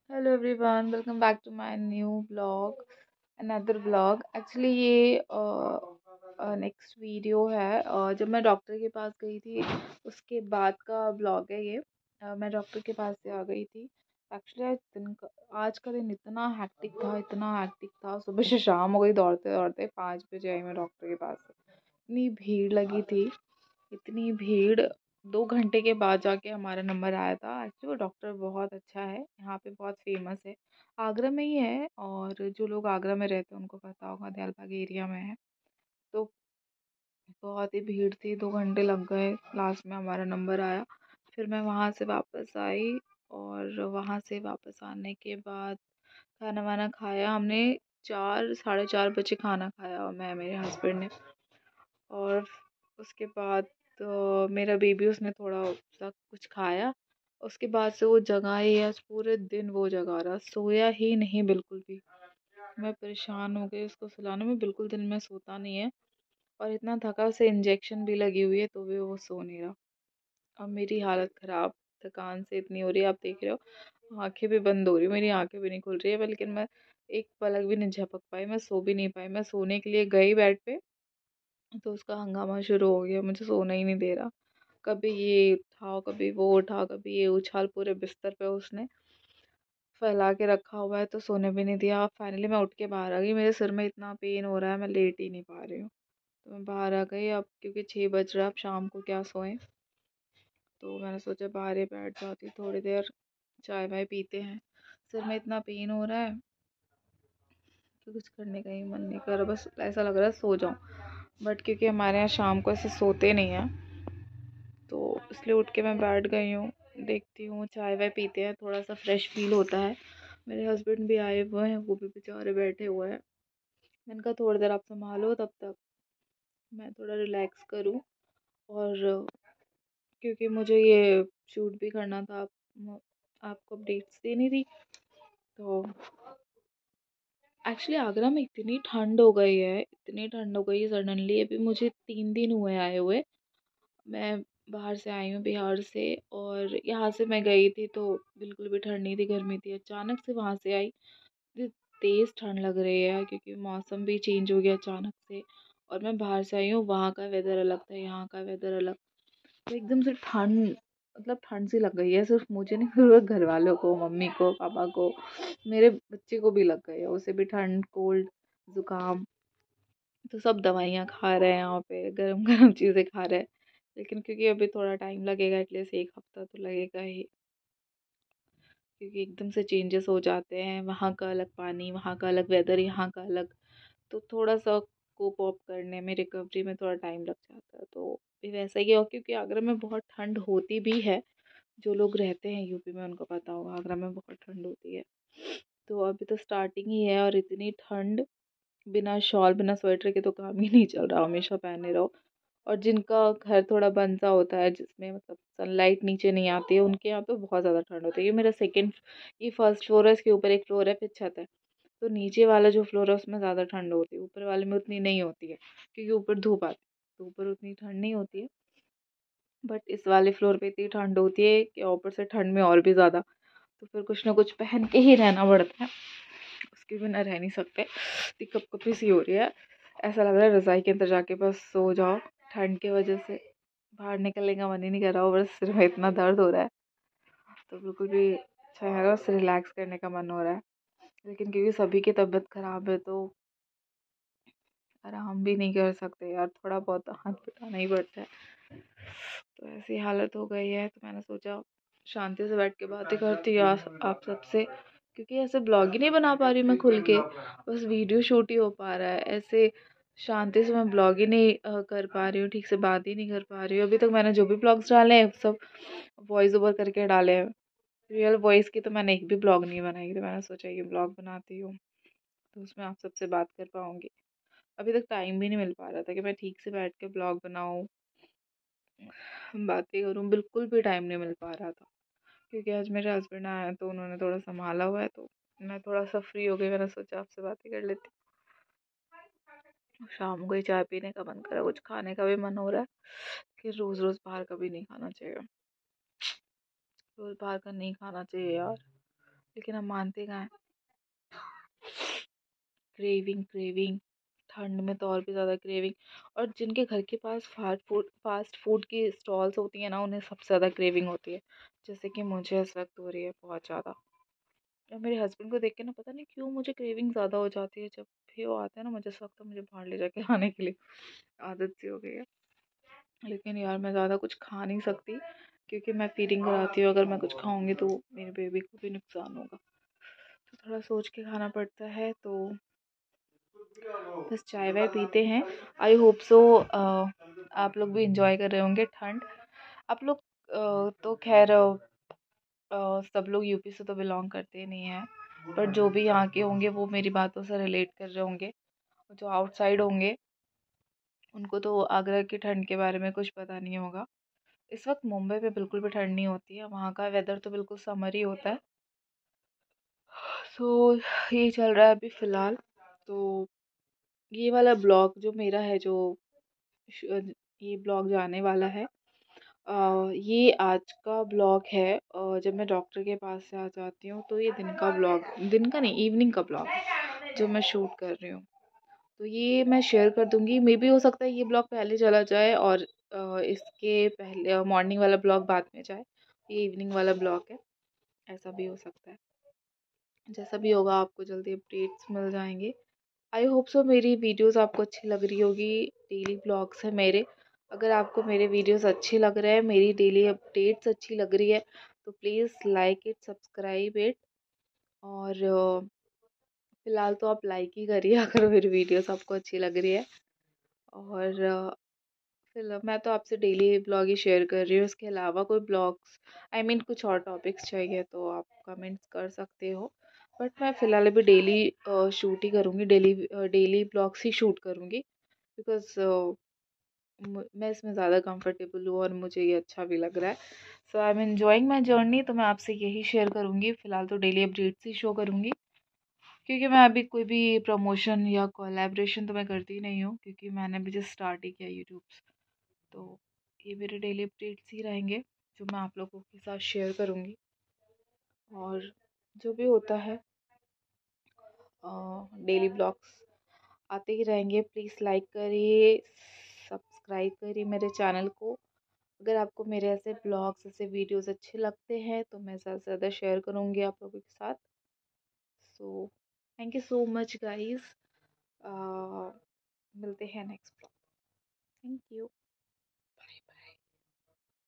Hello everyone, welcome back to my new blog, another blog. Actually ये next video है। जब मैं doctor के पास गई थी उसके बाद का ब्लॉग है ये। मैं डॉक्टर के पास से आ गई थी। एक्चुअली आज का दिन इतना हैक्टिक था, इतना हैक्टिक था। सुबह से शाम हो गई दौड़ते दौड़ते, 5 बजे आई मैं डॉक्टर के पास से। इतनी भीड़ लगी थी, इतनी भीड़। 2 घंटे के बाद जाके हमारा नंबर आया था। एक्चुअली वो डॉक्टर बहुत अच्छा है, यहाँ पे बहुत फेमस है, आगरा में ही है। और जो लोग आगरा में रहते हैं उनको पता होगा, दयालबाग एरिया में है। तो बहुत ही भीड़ थी, 2 घंटे लग गए, लास्ट में हमारा नंबर आया। फिर मैं वहाँ से वापस आई, और वहाँ से वापस आने के बाद खाना वाना खाया हमने। 4 साढ़े 4 बजे खाना खाया, मैं मेरे हस्बैंड ने। और उसके बाद मेरा बेबी उसने थोड़ा सा कुछ खाया। उसके बाद से वो जगा ही, आज पूरे दिन वो जगा रहा, सोया ही नहीं बिल्कुल भी। मैं परेशान हो गई, उसको सुलाने में बिल्कुल दिन में सोता नहीं है। और इतना थका, उसे इंजेक्शन भी लगी हुई है तो भी वो सो नहीं रहा। अब मेरी हालत ख़राब, थकान से इतनी हो रही है, आप देख रहे हो आंखें भी बंद हो रही, मेरी आंखें भी नहीं खुल रही है। लेकिन मैं एक पलक भी नहीं झपक पाई, मैं सो भी नहीं पाई। मैं सोने के लिए गई बेड पे तो उसका हंगामा शुरू हो गया, मुझे सोना ही नहीं दे रहा। कभी ये उठाओ, कभी वो उठाओ, कभी ये उछाल, पूरे बिस्तर पे उसने फैला के रखा हुआ है, तो सोने भी नहीं दिया। फाइनली मैं उठ के बाहर आ गई, मेरे सिर में इतना पेन हो रहा है, मैं लेट ही नहीं पा रही हूँ। तो मैं बाहर आ गई अब, क्योंकि 6 बज रहा, अब शाम को क्या सोएं। तो मैंने सोचा बाहर ही बैठ जाती थोड़ी देर, चाय वाय पीते हैं। सिर में इतना पेन हो रहा है कि कुछ करने का ही मन नहीं कर रहा, बस ऐसा लग रहा है सो जाऊं। बट क्योंकि हमारे यहाँ शाम को ऐसे सोते नहीं हैं, तो इसलिए उठ के मैं बैठ गई हूँ। देखती हूँ, चाय वाय पीते हैं, थोड़ा सा फ्रेश फील होता है। मेरे हस्बैंड भी आए हुए हैं, वो भी बेचारे बैठे हुए हैं। मैंने कहा थोड़ी देर आप संभालो, तब तक मैं थोड़ा रिलैक्स करूँ। और क्योंकि मुझे ये शूट भी करना था, आपको अपडेट्स देनी थी। तो एक्चुअली आगरा में इतनी ठंड हो गई है, इतनी ठंड हो गई है सडनली। अभी मुझे 3 दिन हुए आए हुए। मैं बाहर से आई हूँ, बिहार से। और यहाँ से मैं गई थी तो बिल्कुल भी ठंड नहीं थी, गर्मी थी। अचानक से वहाँ से आई, इतनी तेज़ ठंड लग रही है क्योंकि मौसम भी चेंज हो गया अचानक से। और मैं बाहर से आई हूँ, वहाँ का वेदर अलग था, यहाँ का वेदर अलग। तो एकदम से ठंड, मतलब ठंड सी लग गई है, सिर्फ मुझे नहीं, पूरे घर वालों को, मम्मी को, पापा को, मेरे बच्चे को भी लग गई है, उसे भी ठंड, कोल्ड, जुकाम। तो सब दवाइयाँ खा रहे हैं यहाँ पे, गरम गरम चीज़ें खा रहे हैं। लेकिन क्योंकि अभी थोड़ा टाइम लगेगा, एटलीस्ट 1 हफ्ता तो लगेगा ही, क्योंकि एकदम से चेंजेस हो जाते हैं। वहाँ का अलग पानी, वहाँ का अलग वेदर, यहाँ का अलग। तो थोड़ा सा कोप अप करने में, रिकवरी में थोड़ा टाइम लग जाता है। तो भी वैसा ही है, और क्योंकि आगरा में बहुत ठंड होती भी है। जो लोग रहते हैं यूपी में उनको पता होगा, आगरा में बहुत ठंड होती है। तो अभी तो स्टार्टिंग ही है, और इतनी ठंड, बिना शॉल बिना स्वेटर के तो काम ही नहीं चल रहा, हमेशा पहने रहो। और जिनका घर थोड़ा बंद सा होता है, जिसमें मतलब सनलाइट नीचे नहीं आती है, उनके यहाँ तो बहुत ज़्यादा ठंड होती है। ये मेरा सेकंड, ये फर्स्ट फ्लोर है, इसके ऊपर एक फ्लोर है, फिर छत है। तो नीचे वाला जो फ्लोर है उसमें ज़्यादा ठंड होती है, ऊपर वाले में उतनी नहीं होती है, क्योंकि ऊपर धूप आती है, तो ऊपर उतनी ठंड नहीं होती है। बट इस वाले फ्लोर पे इतनी ठंड होती है कि ऊपर से ठंड में और भी ज़्यादा। तो फिर कुछ ना कुछ पहन के ही रहना पड़ता है, उसके बिना रह नहीं सकते। इतनी कपकपी सी हो रही है, ऐसा लग रहा है रज़ाई के अंदर जाके बस सो जाओ, ठंड की वजह से बाहर निकलने का मन ही नहीं कर रहा, और सिर में इतना दर्द हो रहा है, तो बिल्कुल भी अच्छा नहीं लग रहा, बस रिलैक्स करने का मन हो रहा है। लेकिन क्योंकि सभी की तबीयत ख़राब है, तो आराम भी नहीं कर सकते यार, थोड़ा बहुत हाथ बटाना ही पड़ता है। तो ऐसी हालत हो गई है, तो मैंने सोचा शांति से बैठ के बातें करती हूँ आप सबसे, क्योंकि ऐसे ब्लॉग ही नहीं बना पा रही मैं खुल के, बस वीडियो शूट ही हो पा रहा है। ऐसे शांति से मैं ब्लॉग ही नहीं कर पा रही हूँ, ठीक से बात ही नहीं कर पा रही हूँ। अभी तक मैंने जो भी ब्लॉग्स डाले हैं सब वॉइस ओवर करके डाले हैं, रियल वॉइस की तो मैंने एक भी ब्लॉग नहीं बनाई। तो मैंने सोचा ये ब्लॉग बनाती हूँ, तो उसमें आप सबसे बात कर पाऊँगी। अभी तक टाइम भी नहीं मिल पा रहा था कि मैं ठीक से बैठ के ब्लॉग बनाऊँ, बातें करूँ, बिल्कुल भी टाइम नहीं मिल पा रहा था। क्योंकि आज मेरे हस्बैंड आए हैं, तो उन्होंने थोड़ा संभाला हुआ है, तो मैं थोड़ा सा फ्री हो गई। मैंने सोचा आपसे बातें कर लेती हूँ। शाम को ही चाय पीने का मन करा, कुछ खाने का भी मन हो रहा है, कि रोज़ रोज़ बाहर का भी नहीं खाना चाहिए, रोज़ बाहर का नहीं खाना चाहिए यार। लेकिन हम मानते कहाँ हैं। क्रेविंग क्रेविंग, ठंड में तो और भी ज़्यादा क्रेविंग। और जिनके घर के पास फास्ट फूड की स्टॉल्स होती है ना, उन्हें सबसे ज़्यादा क्रेविंग होती है, जैसे कि मुझे इस वक्त हो रही है बहुत ज़्यादा। और मेरे हस्बैंड को देख के ना पता नहीं क्यों मुझे क्रेविंग ज़्यादा हो जाती है, जब भी वो आते हैं ना मुझे ऐसा लगता है मुझे बाहर ले जाके खाने के लिए। आदत सी हो गई है। लेकिन यार मैं ज़्यादा कुछ खा नहीं सकती, क्योंकि मैं फीडिंग कराती हूँ, अगर मैं कुछ खाऊंगी तो मेरे बेबी को भी नुकसान होगा, तो थोड़ा सोच के खाना पड़ता है। तो बस चाय वाय पीते हैं। आई होप सो आप लोग भी इंजॉय कर रहे होंगे ठंड। आप लोग तो खैर सब लोग यूपी से तो बिलोंग करते ही नहीं हैं, पर जो भी यहाँ के होंगे वो मेरी बातों से रिलेट कर रहे होंगे। जो आउटसाइड होंगे उनको तो आगरा की ठंड के बारे में कुछ पता नहीं होगा। इस वक्त मुंबई में बिल्कुल भी ठंड नहीं होती है, वहाँ का वेदर तो बिल्कुल समर ही होता है। सो ये चल रहा है अभी फ़िलहाल। तो ये वाला ब्लॉग जो मेरा है, जो ये ब्लॉग जाने वाला है, ये आज का ब्लॉग है। जब मैं डॉक्टर के पास से आ जाती हूँ तो ये दिन का ब्लॉग, दिन का नहीं इवनिंग का ब्लॉग है जो मैं शूट कर रही हूँ। तो ये मैं शेयर कर दूँगी। मे बी हो सकता है ये ब्लॉग पहले चला जाए और इसके पहले मॉर्निंग वाला ब्लॉग बाद में जाए। ये इवनिंग वाला ब्लॉग है, ऐसा भी हो सकता है। जैसा भी होगा आपको जल्दी अपडेट्स मिल जाएंगे। आई होप सो मेरी वीडियोस आपको अच्छी लग रही होगी। डेली ब्लॉग्स है मेरे। अगर आपको मेरे वीडियोस अच्छे लग रहे हैं, मेरी डेली अपडेट्स अच्छी लग रही है, तो please like it, subscribe it. और फ़िलहाल तो आप लाइक ही करिए अगर मेरी वीडियोस आपको अच्छी लग रही है। और फिलहाल मैं तो आपसे डेली ब्लॉग ही शेयर कर रही हूँ। इसके अलावा कोई ब्लॉग्स, आई मीन कुछ और टॉपिक्स चाहिए तो आप कमेंट्स कर सकते हो। बट मैं फ़िलहाल अभी डेली शूट ही करूँगी, डेली ब्लॉग्स ही शूट करूँगी, बिकॉज़ मैं इसमें ज़्यादा कंफर्टेबल हूँ और मुझे ये अच्छा भी लग रहा है। So I am enjoying my journey. तो मैं आपसे यही शेयर करूँगी। फ़िलहाल तो डेली अपडेट्स ही शो करूँगी, क्योंकि मैं अभी कोई भी प्रमोशन या कोलैबोरेशन तो मैं करती नहीं हूँ, क्योंकि मैंने अभी जस्ट स्टार्ट ही किया यूट्यूब। तो ये मेरे डेली अपडेट्स ही रहेंगे जो मैं आप लोगों के साथ शेयर करूँगी। और जो भी होता है डेली ब्लॉग्स आते ही रहेंगे। प्लीज़ लाइक करिए, सब्सक्राइब करिए मेरे चैनल को। अगर आपको मेरे ऐसे ब्लॉग्स, ऐसे वीडियोस अच्छे लगते हैं तो मैं ज़्यादा से ज़्यादा शेयर करूँगी आप लोगों के साथ। So thank you so much guys. मिलते हैं नेक्स्ट ब्लॉग। Thank you.